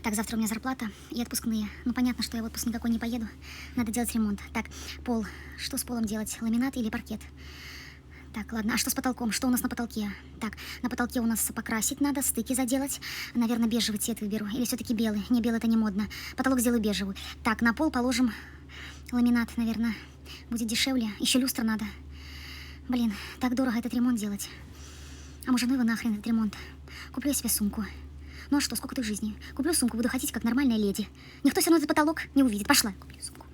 Так, завтра у меня зарплата и отпускные. Ну, понятно, что я в отпуск никакой не поеду. Надо делать ремонт. Так, пол. Что с полом делать? Ламинат или паркет? Так, ладно. А что с потолком? Что у нас на потолке? Так, на потолке у нас покрасить надо, стыки заделать. Наверное, бежевый цвет выберу. Или все-таки белый? Не, белый это не модно. Потолок сделаю бежевый. Так, на пол положим ламинат, наверное. Будет дешевле. Еще люстра надо. Блин, так дорого этот ремонт делать. А может, ну его нахрен, этот ремонт. Куплю я себе сумку. Ну а что, сколько ты в жизни? Куплю сумку, буду ходить как нормальная леди. Никто все равно этот потолок не увидит. Пошла, куплю сумку.